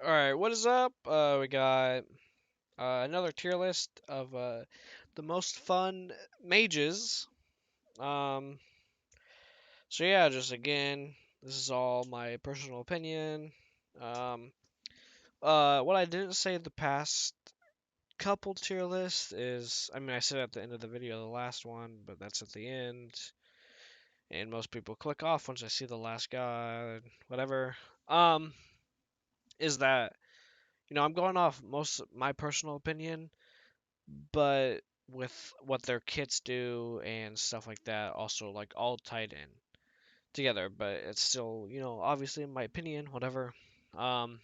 All right, what is up? We got another tier list of the most fun mages. Um, so yeah, just again, this is all my personal opinion. Um, what I didn't say the past couple tier lists is, I mean, I said at the end of the video, the last one, but that's at the end, and most people click off once I see the last guy, whatever. Um, is that I'm going off most my personal opinion but with what their kits do and stuff like that, also like all tied in together. But it's still, obviously in my opinion, whatever. Um,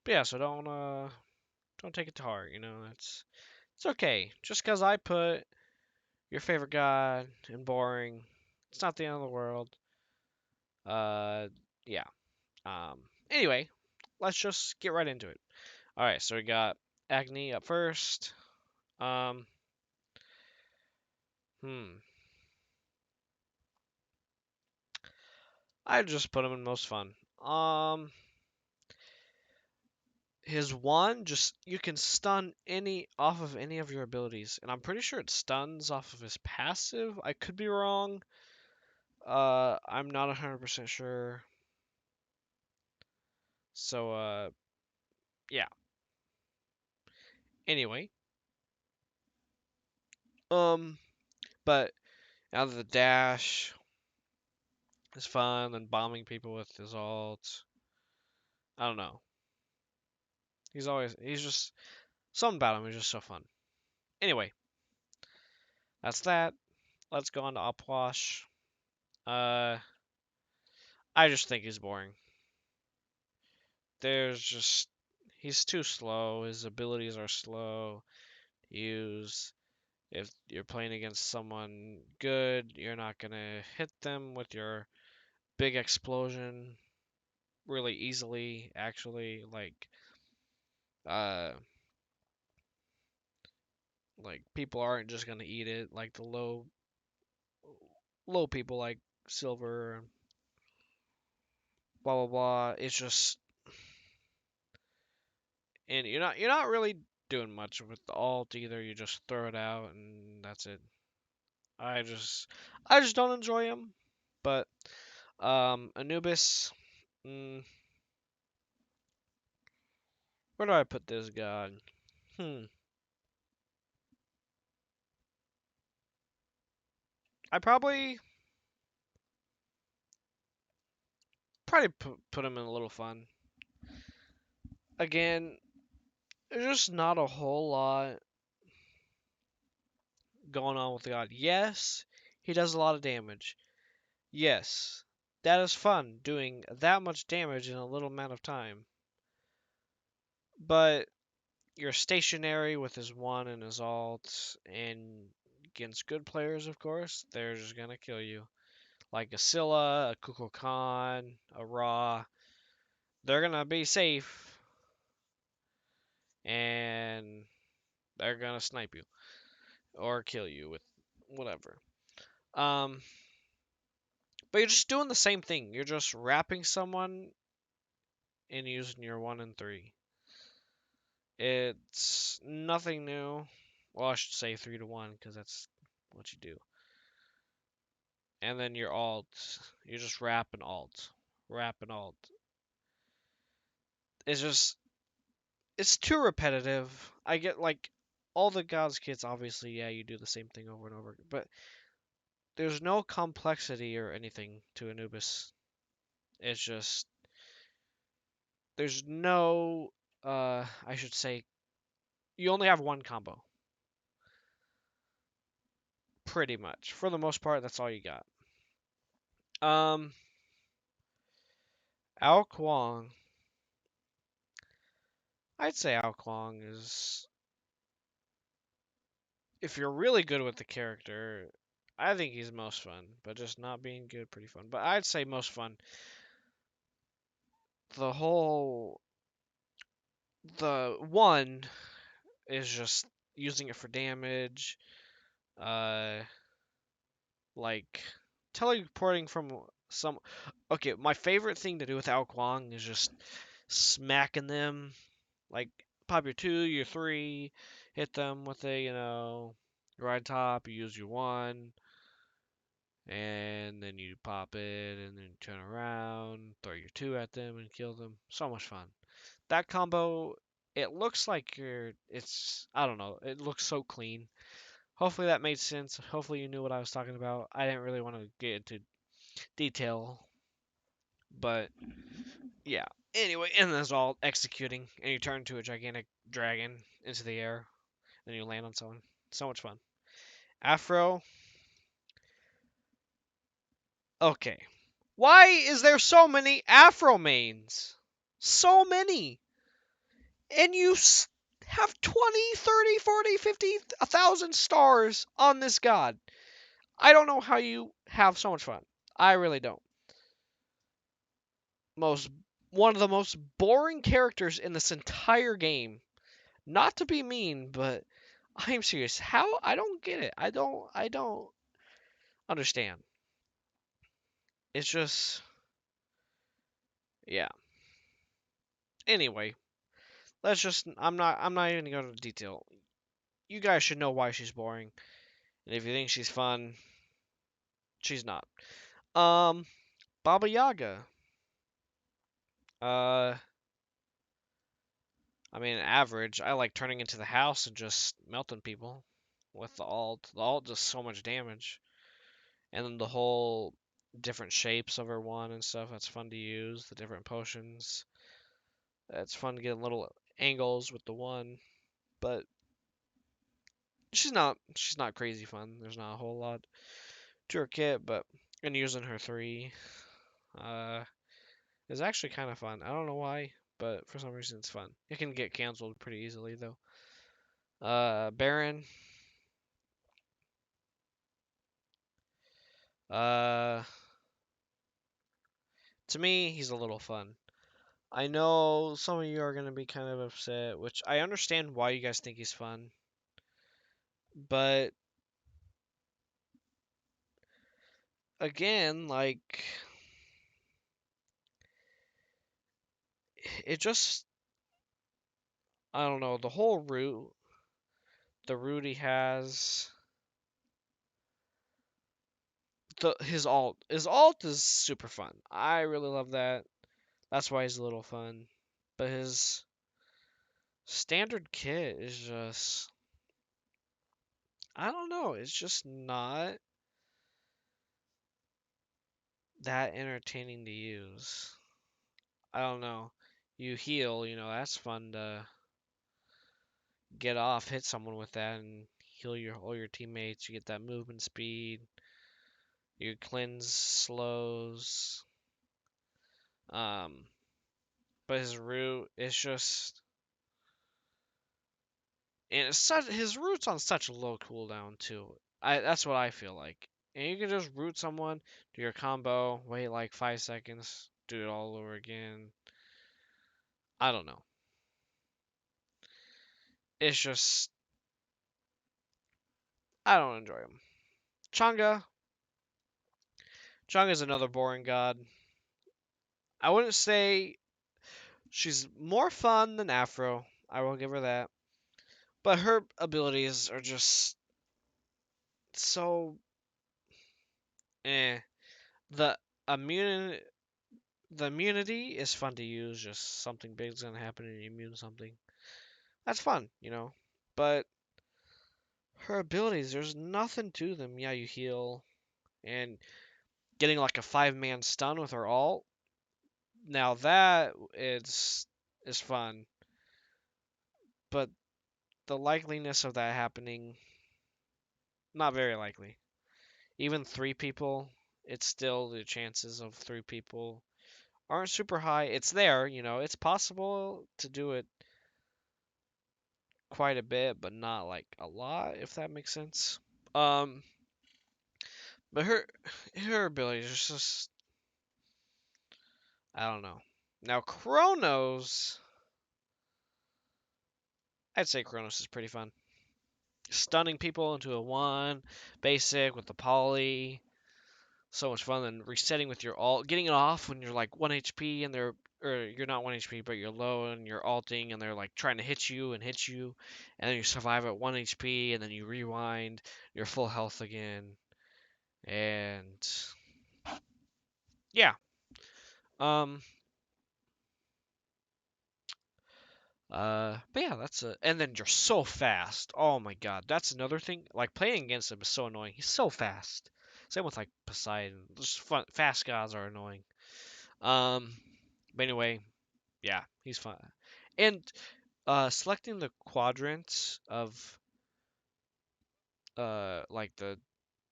but yeah, so don't take it to heart. It's okay. Just because I put your favorite god in boring, it's not the end of the world. Uh, yeah. Um, anyway, let's just get right into it. All right, so we got Agni up first. Um, hmm. I just put him in most fun. His one just you can stun any off of any of your abilities, and I'm pretty sure it stuns off of his passive. I could be wrong. I'm not 100% sure. So yeah. Anyway, um, but now the dash is fun, and bombing people with his ult. I don't know. He's just something about him is just so fun. Anyway, that's that. Let's go on to Upwash. Uh, I just think he's boring. There's just he's too slow. His abilities are slow to use. If you're playing against someone good, you're not gonna hit them with your big explosion really easily. Actually, uh, like people aren't just gonna eat it. Like the low people like silver, blah blah blah. It's just and you're not really doing much with the alt either. You just throw it out and that's it. I just I just don't enjoy him. But Anubis, mm, where do I put this god? Hmm. I probably put him in a little fun. Again, there's just not a whole lot going on with the god. Yes, he does a lot of damage. Yes, that is fun doing that much damage in a little amount of time. But you're stationary with his one and his alt, and against good players, of course, they're just gonna kill you. Like a Scylla, a Kukulkan, a Ra, they're gonna be safe and they're gonna snipe you or kill you with whatever. Um, but you're just doing the same thing. You're just wrapping someone and using your one and three. It's nothing new. Well, I should say 3 to 1 because that's what you do. And then your alt, you just wrap and alt, wrap and alt. It's just it's too repetitive. I get like all the gods kits obviously, yeah, you do the same thing over and over, but there's no complexity or anything to Anubis. It's just there's no I should say you only have one combo. Pretty much. For the most part, that's all you got. Um Ao Kuang. I'd say Ao Kuang is if you're really good with the character, I think he's most fun, but just not being good, pretty fun. But I'd say most fun. The whole the one is just using it for damage, uh, like teleporting from some. Okay, my favorite thing to do with Ao Kuang is just smacking them. Like, pop your 2, your 3, hit them with a, right top, you use your 1, and then you pop it, and then turn around, throw your 2 at them, and kill them. So much fun. That combo, it looks like I don't know, it looks so clean. Hopefully that made sense. Hopefully you knew what I was talking about. I didn't really want to get into detail, but yeah. Anyway, and that's all executing, and you turn into a gigantic dragon into the air, and you land on someone. So much fun. Afro. Okay. Why is there so many Afro mains? So many. And you have 20, 30, 40, 50, 1,000 stars on this god. I don't know how you have so much fun. I really don't. Most One of the most boring characters in this entire game. Not to be mean, but I'm serious. How? I don't get it. I don't understand. It's just yeah. Anyway, I'm not even going to detail. You guys should know why she's boring. And if you think she's fun, she's not. Um Baba Yaga. Uh I mean average. I like turning into the house and just melting people with the alt. The alt does so much damage. And then the whole different shapes of her one and stuff, that's fun to use. The different potions. It's fun getting little angles with the one. But she's not crazy fun. There's not a whole lot to her kit, but and using her 3 uh is actually kind of fun. I don't know why, but for some reason it's fun. It can get canceled pretty easily though. Baron. Uh to me, he's a little fun. I know some of you are gonna be kind of upset, which I understand why you guys think he's fun, but again, like it just I don't know, the route he has, his alt is super fun. I really love that. That's why he's a little fun. But his standard kit is just I don't know, it's just not that entertaining to use. I don't know. You heal, that's fun to get off, hit someone with that and heal all your teammates. You get that movement speed. Your cleanse slows. Um, but his root is just and his root's on such a low cooldown too. That's what I feel like. And you can just root someone, do your combo, wait like 5 seconds, do it all over again. I don't know. It's just I don't enjoy him. Changa. Changa's another boring god. I wouldn't say she's more fun than Afro. I will give her that. But her abilities are just so eh. The immune the immunity is fun to use. Just something big's gonna happen and you immune something. That's fun. But her abilities, there's nothing to them. Yeah, you heal and getting like a 5-man stun with her ult. Now that is fun, but the likeliness of that happening, not very likely. Even 3 people, it's still the chances of 3 people aren't super high. It's there, it's possible to do it quite a bit, but not like a lot, if that makes sense. Um, but her abilities are just I don't know. Now Chronos, I'd say Chronos is pretty fun. Stunning people into a 1, basic with the poly, so much fun. And resetting with your ult, getting it off when you're like 1 HP and they're or you're not 1 HP, but you're low and you're alting, and they're like trying to hit you, and then you survive at 1 HP, and then you rewind, you're full health again, and yeah. Um. But yeah, that's a. And then you're so fast. Oh my God, that's another thing. Like playing against him is so annoying. He's so fast. Same with like Poseidon. Just fun. Fast gods are annoying. Um. But anyway, yeah, he's fun. And selecting the quadrants of like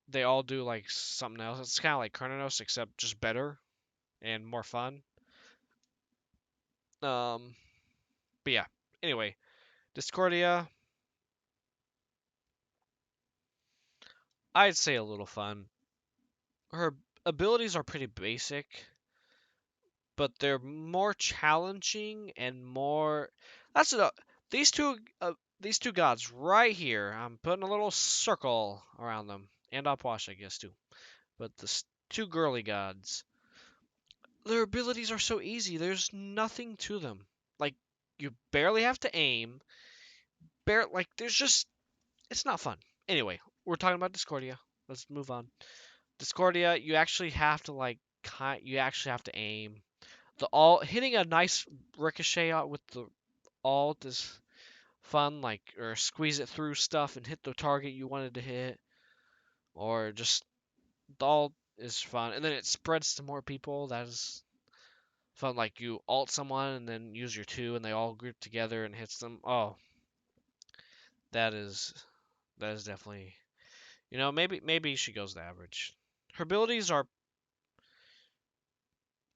they all do like something else. It's kind of like Chronos except just better and more fun. Um, but yeah. Anyway, Discordia, I'd say a little fun. Her abilities are pretty basic, but they're more challenging and more. That's it. These two gods right here. I'm putting a little circle around them, and Upwash, I guess too. But the two girly gods, their abilities are so easy. There's nothing to them. Like you barely have to aim. Like there's just it's not fun. Anyway, we're talking about Discordia. Let's move on. Discordia, you actually have to you actually have to aim. The alt hitting a nice ricochet out with the alt is fun, like or squeeze it through stuff and hit the target you wanted to hit, or just the alt is fun, and then it spreads to more people. That is fun. Like you alt someone and then use your two, and they all group together and hits them. Oh, that is definitely maybe she goes to average. Her abilities are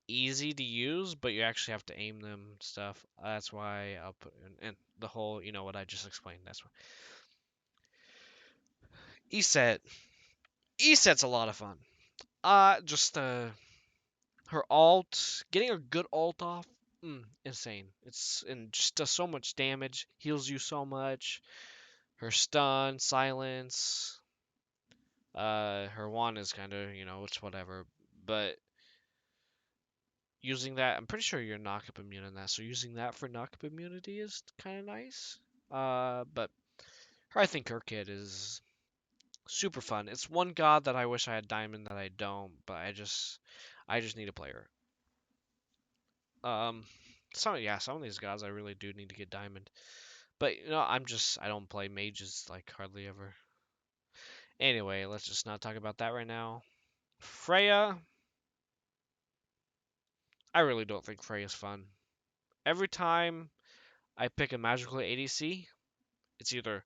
easy to use, but you actually have to aim them and stuff. That's why I'll put in the whole, what I just explained. That's why. ESET. ESET's a lot of fun. Just her alt, getting a good alt off, insane. It's and just does so much damage, heals you so much. Her stun, silence, her wand is kind of, it's whatever. But using that, I'm pretty sure you're knock-up immune in that, so using that for knock-up immunity is kind of nice. But I think her kit is super fun. It's one god that I wish I had diamond that I don't, but I just need to play her. Um, some of these gods I really do need to get diamond, but I don't play mages like hardly ever. Anyway, let's just not talk about that right now. Freya, I really don't think Freya's fun. Every time I pick a magical ADC, it's either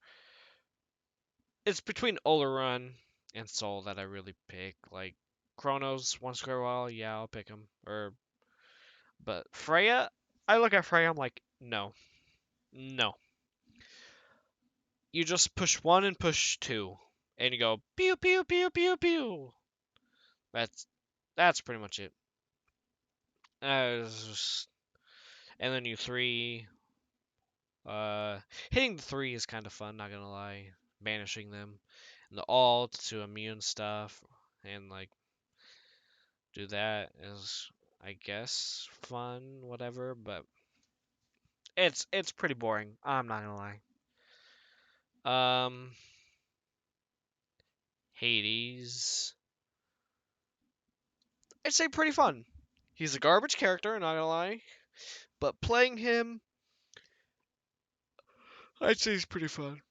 it's between Olorun and Soul that I really pick. Like Chronos, one square while, yeah, I'll pick him. But Freya, I look at Freya, I'm like, no, no. You just push one and push two, and you go pew pew pew pew pew. That's pretty much it. Just, and then you three. Hitting the three is kind of fun. Not gonna lie, banishing them, and the alt to immune stuff, and like do that is I guess fun, whatever. But it's pretty boring. I'm not gonna lie. Um, Hades. I'd say pretty fun. He's a garbage character, not gonna lie, but playing him, I'd say he's pretty fun.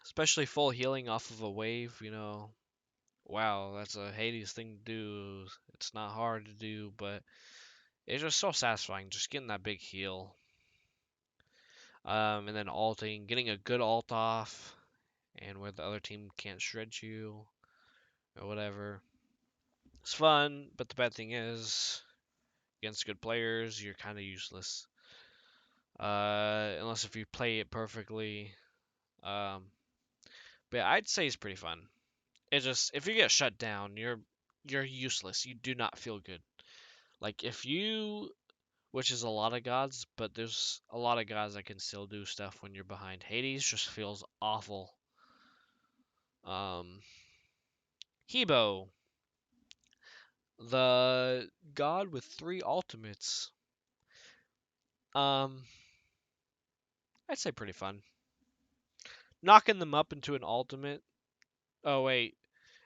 Especially full healing off of a wave. Wow, that's a Hades thing to do. It's not hard to do, but it's just so satisfying just getting that big heal. And then alting, getting a good alt off, and where the other team can't shred you or whatever. It's fun, but the bad thing is, against good players, you're kind of useless. Unless if you play it perfectly. Um, but yeah, I'd say it's pretty fun. It's just if you get shut down, you're useless. You do not feel good. Like if you, which is a lot of gods, but there's a lot of gods that can still do stuff when you're behind. Hades just feels awful. Um, Hebo, The god with three ultimates. Um, I'd say pretty fun. Knocking them up into an ultimate. Oh wait,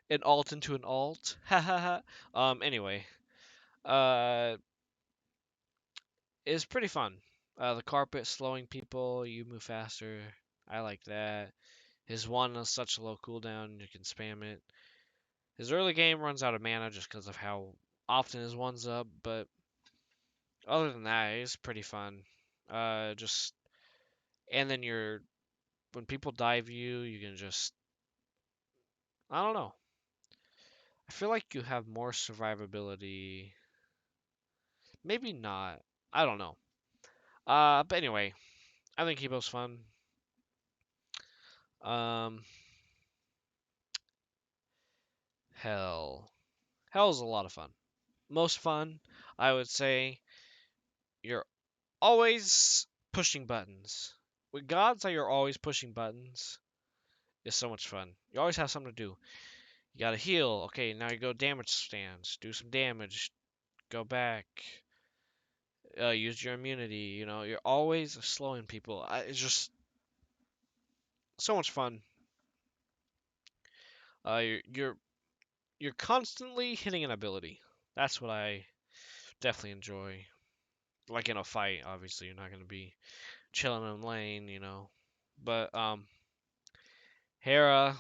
an alt into an alt. Ha ha ha. Anyway, uh, it's pretty fun. The carpet slowing people, you move faster. I like that. His one is such a low cooldown, you can spam it. His early game runs out of mana just because of how often his one's up, but other than that, it's pretty fun. Just and then when people dive you, you can just I don't know. I feel like you have more survivability. Maybe not. I don't know. But anyway, I think Hebo's fun. Um, Hell. Hell's a lot of fun. Most fun, I would say, you're always pushing buttons. With gods that you're always pushing buttons is so much fun. You always have something to do. You gotta heal. Okay, now you go damage stance. Do some damage. Go back. Use your immunity. You know, you're always slowing people. It's just so much fun. You're constantly hitting an ability. That's what I definitely enjoy. Like in a fight, obviously, you're not gonna be chilling in lane, you know. But Hera,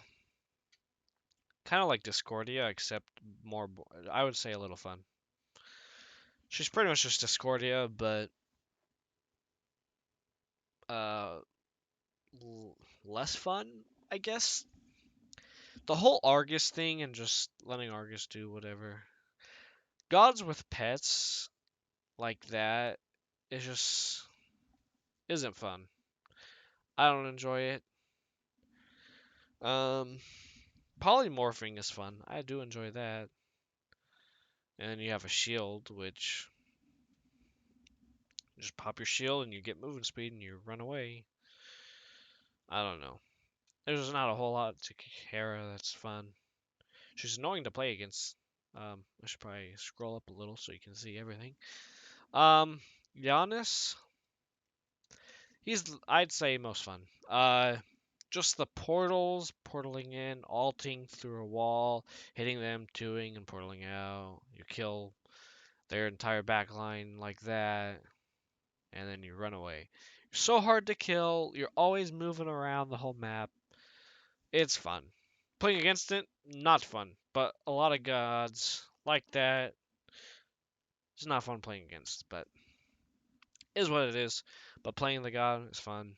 kind of like Discordia, except more. I would say a little fun. She's pretty much just Discordia, but uh, less fun, I guess. The whole Argus thing and just letting Argus do whatever. Gods with pets like that is just isn't fun. I don't enjoy it. Um, Polymorphing is fun. I do enjoy that. And then you have a shield, which you just pop your shield and you get moving speed and you run away. I don't know. There's not a whole lot to Hera that's fun. She's annoying to play against. I should probably scroll up a little so you can see everything. Um, Giannis, he's I'd say most fun. Just the portals, portaling in, alting through a wall, hitting them, twoing and portaling out. You kill their entire backline like that, and then you run away. You're so hard to kill. You're always moving around the whole map. It's fun. Playing against it, not fun. But a lot of gods like that. It's not fun playing against, but is what it is. But playing the god is fun.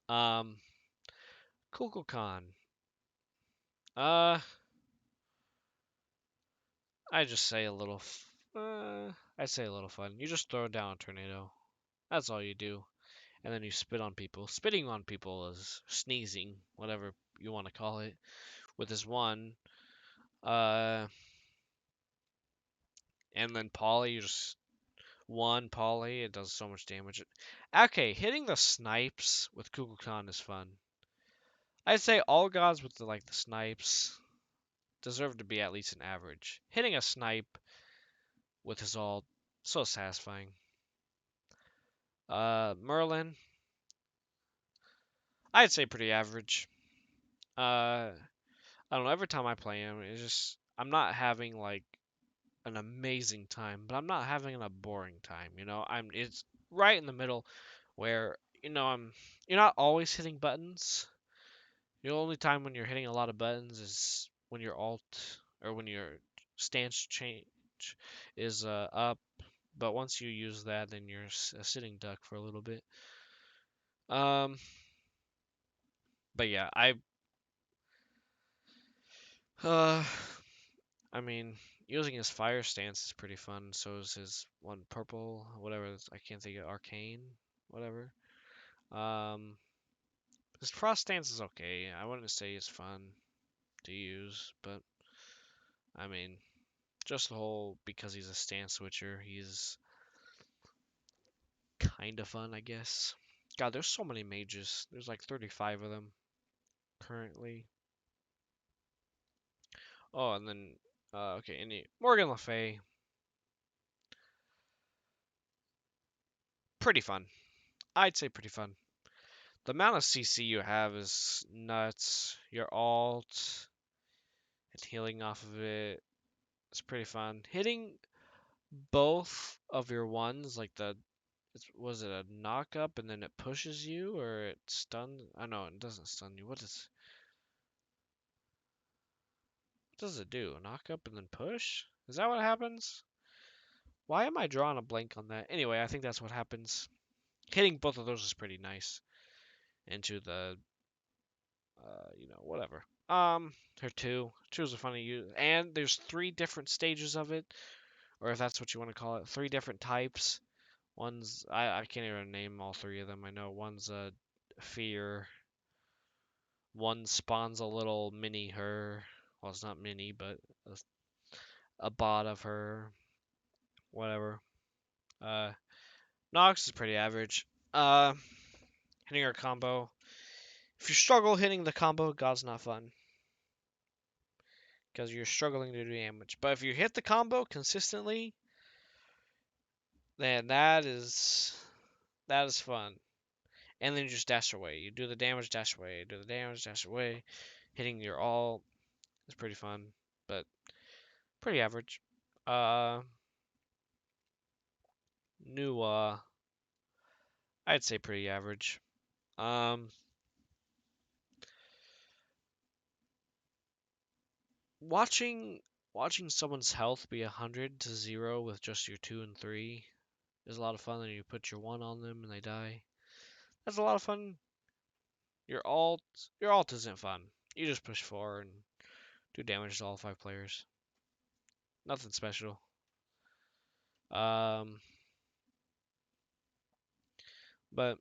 Um, Kukulkan. Uh, I just say a little. I say a little fun. You just throw down a tornado. That's all you do, and then you spit on people. Spitting on people is sneezing, whatever you want to call it. With this one, uh, and then Polly, you just one Polly. It does so much damage. Okay, hitting the snipes with Kukulkan is fun. I'd say all gods with the snipes deserve to be at least an average. Hitting a snipe with his ult, so satisfying. Merlin, I'd say pretty average. I don't know. Every time I play him, it's just I'm not having like an amazing time, but I'm not having a boring time. You know, it's right in the middle where you're not always hitting buttons. The only time when you're hitting a lot of buttons is when your alt or when your stance change is up. But once you use that, then you're a sitting duck for a little bit. Um, but yeah, uh, I mean, using his fire stance is pretty fun. So is his one purple, whatever. I can't think of arcane, whatever. Um, his frost stance is okay. I wouldn't say it's fun to use, but I mean, just the whole because he's a stance switcher, he's kind of fun, I guess. God, there's so many mages. There's like 35 of them currently. Oh, and then Okay, Morgan Le Fay, pretty fun. I'd say pretty fun. The amount of CC you have is nuts. Your alt and healing off of it is pretty fun. Hitting both of your ones, like was it a knock up and then it pushes you or it stuns? I know it doesn't stun you. What does it do? Knock up and then push? Is that what happens? Why am I drawing a blank on that? Anyway, I think that's what happens. Hitting both of those is pretty nice into the whatever. Her two is a funny use, and there's three different stages of it, or if that's what you want to call it, three different types. One's I can't even name all three of them. I know one's a fear. One spawns a little mini her. Well, it's not mini, but a bot of her. Whatever. Uh, Nox is pretty average. Uh, Hitting her combo. If you struggle hitting the combo, God's not fun because you're struggling to do damage. But if you hit the combo consistently, then that is fun. And then you just dash away. You do the damage, dash away. Do the damage, dash away. Hitting your all is pretty fun, but pretty average. Uh, New I'd say pretty average. Um, watching watching someone's health be 100 to 0 with just your 2 and 3 is a lot of fun. And you put your 1 on them and they die. That's a lot of fun. Your alt your alt isn't fun. You just push 4 and do damage to all 5 players. Nothing special. Um, but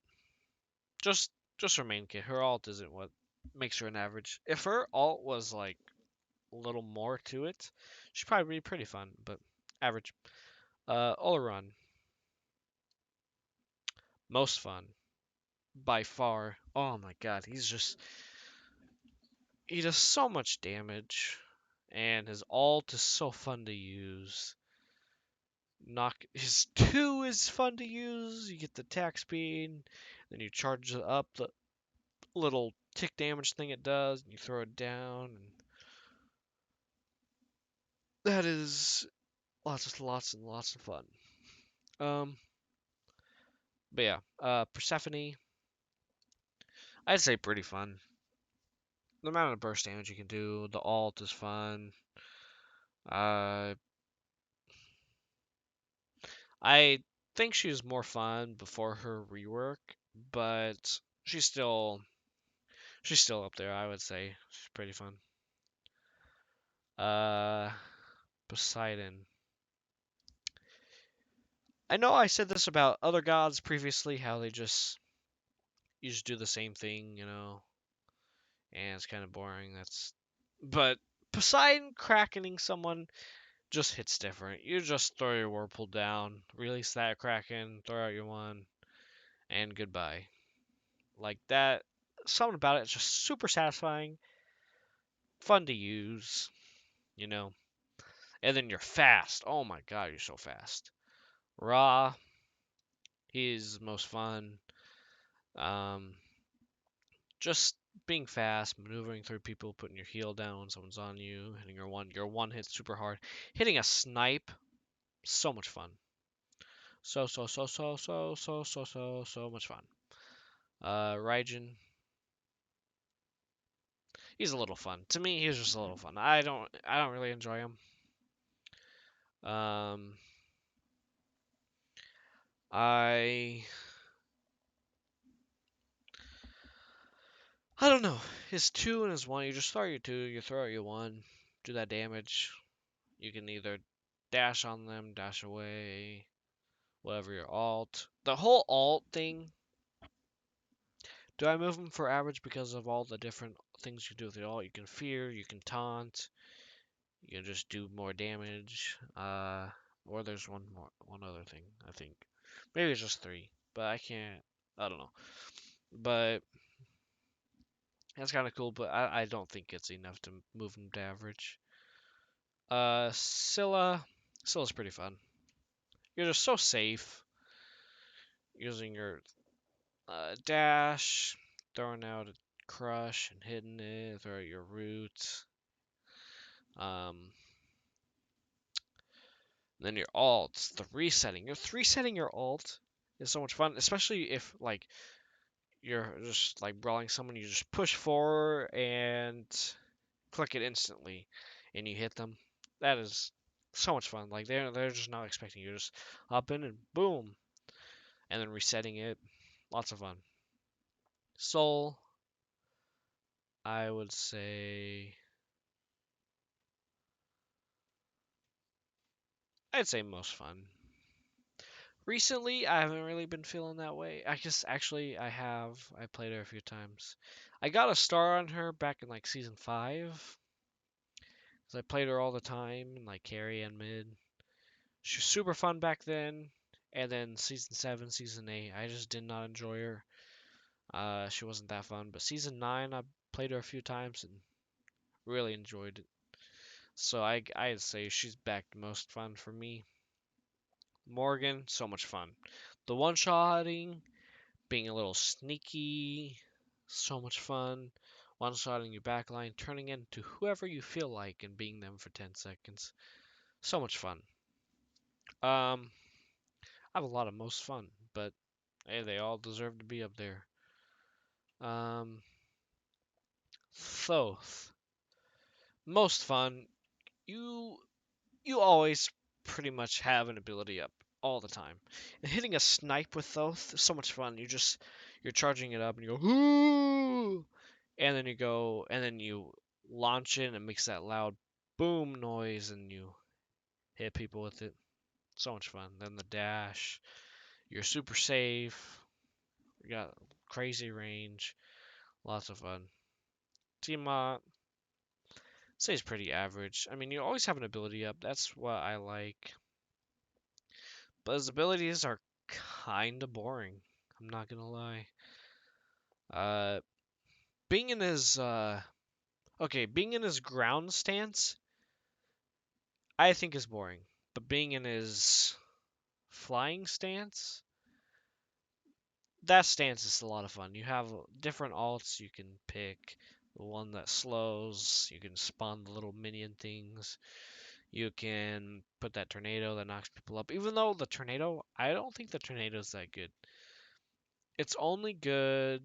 just her main kit. Her alt isn't what makes her an average. If her alt was like a little more to it, she'd probably be pretty fun, but average. Oleron, most fun by far. Oh my god, he does so much damage, and his alt is so fun to use. Knock his 2 is fun to use. You get the attack speed, then you charge up the little tick damage thing it does, and you throw it down, and that is lots and lots of fun. Um, but yeah, Persephone, I'd say pretty fun. The amount of burst damage you can do, the alt is fun. Uh, I think she was more fun before her rework, but she's still up there. I would say she's pretty fun. Uh, Poseidon. I know I said this about other gods previously, how you just do the same thing, and it's kind of boring. But Poseidon krakening someone just hits different. You just throw your whirlpool down, release that kraken, throw out your one, and goodbye. Like that, something about it is just super satisfying, fun to use, you know. And then you're fast. Oh my god, you're so fast. Ra, he's most fun. Um, just being fast, maneuvering through people, putting your heal down when someone's on you, hitting your one hit super hard. Hitting a snipe, so much fun. So much fun. Raijin, he's a little fun. To me, he's just a little fun. I don't really enjoy him. Um, I I don't know. His 2 and his 1, you just throw your 2, you throw out your 1, do that damage. You can either dash on them, dash away, whatever your alt. The whole alt thing, do I move them for average because of all the different things you do with the alt? You can fear, you can taunt, you can just do more damage. Or there's one other thing, I think. Maybe it's just 3, but I don't know. But that's kind of cool, but I don't think it's enough to move them to average. Scylla's pretty fun. You're just so safe using your dash, throwing out a crush and hitting it, throw out your roots. Then your alts, the resetting. You're resetting your alt is so much fun, especially if like you're just like brawling someone, you just push forward and click it instantly, and you hit them. That is so much fun. Like they're just not expecting you. Just hop in and boom, and then resetting it. Lots of fun. Soul, I would say. I'd say most fun. Recently, I haven't really been feeling that way. I guess actually I have. I played her a few times. I got a star on her back in like season 5. Cause I played her all the time in like carry and mid. She was super fun back then. And then season 7, season 8, I just did not enjoy her. She wasn't that fun. But season 9, I played her a few times and really enjoyed it. So I'd say she's back the most fun for me. Morgan, so much fun. The one-shotting, being a little sneaky, so much fun. One-shotting your backline, turning into whoever you feel like and being them for 10 seconds. So much fun. I have a lot of most fun, but hey, they all deserve to be up there. Um, Thoth, most fun. You you always pretty much have an ability up all the time. And hitting a snipe with Thoth is so much fun. You're charging it up and you go ooh, and then you go and then you launch it and it makes that loud boom noise and you hit people with it. So much fun. Then the dash. You're super safe. You got crazy range. Lots of fun. Tiamat stays pretty average. I mean, you always have an ability up. That's what I like. But his abilities are kind of boring. I'm not gonna lie. Uh, being in his being in his ground stance, I think is boring. But being in his flying stance, that stance is a lot of fun. You have different alts you can pick. The one that slows, you can spawn the little minion things. You can put that tornado that knocks people up. Even though the tornado, I don't think the tornado is that good. It's only good.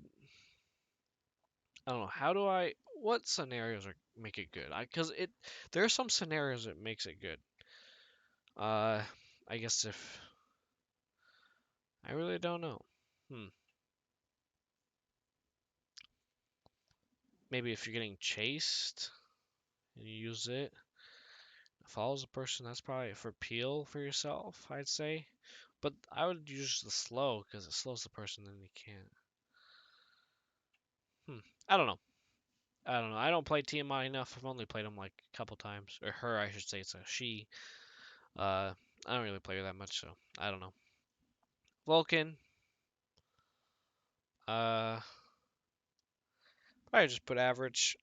I don't know. How do I? What scenarios make it good? Because there are some scenarios that makes it good. Uh, I guess if I really don't know. Hmm. Maybe if you're getting chased and you use it, follows a person. That's probably for peel for yourself. I'd say. But I would use the slow because it slows the person, then you can't. I don't know. I don't know. I don't play TMI enough. I've only played him like a couple times, or her, I should say. It's a she. I don't really play her that much, so I don't know. Vulcan. Uh, I just put average.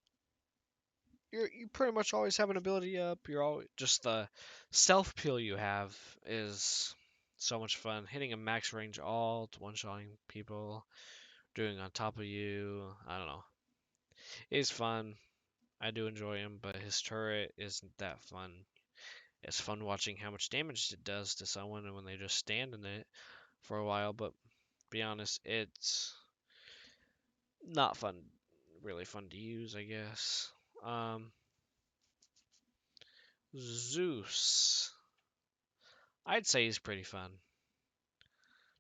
You pretty much always have an ability up. You're always just the stealth peel you have is so much fun. Hitting a max range alt, one-shotting people, doing on top of you. I don't know. It's fun. I do enjoy him, but his turret isn't that fun. It's fun watching how much damage it does to someone and when they just stand in it for a while, but be honest, it's not fun, really fun to use, I guess. Um, Zeus, I'd say he's pretty fun.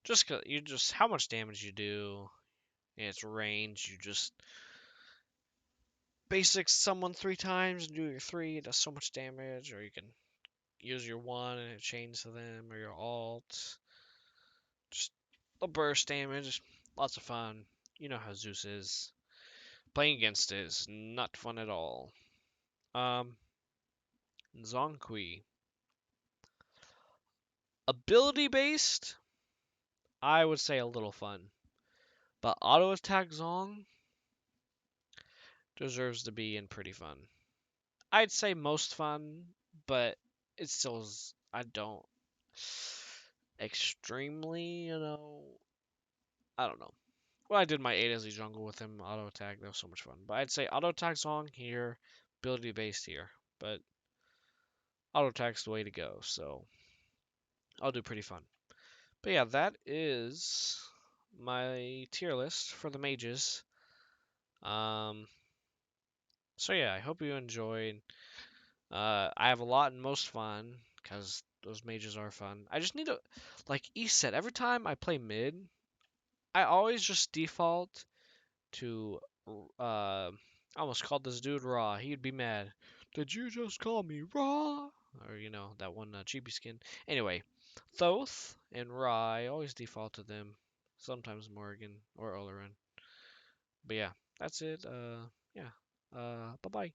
Just 'cause you just how much damage you do, and its range, you just basic someone 3 times and do your 3, it does so much damage, or you can use your 1 and it chains to them, or your alt. Just a burst damage, lots of fun. You know how Zeus is. Playing against it is not fun at all. Zonkui. Ability based, I would say a little fun. But auto attack Zong deserves to be in pretty fun. I'd say most fun, but it still is, I don't extremely, I don't know. Well, I did my 8 as a jungle with him, auto attack. That was so much fun. But I'd say auto attack's on here, ability based here. But auto attack's the way to go, so I'll do pretty fun. But yeah, that is my tier list for the mages. Um, so yeah, I hope you enjoyed. I have a lot in most fun because those mages are fun. I just need to, like E said, every time I play mid, I always just default to I almost called this dude Raw. He'd be mad. Did you just call me Raw? Or that one chibi skin. Anyway, Thoth and Ra, I always default to them. Sometimes Morgan or Oleron. But yeah, that's it. Yeah. Bye bye.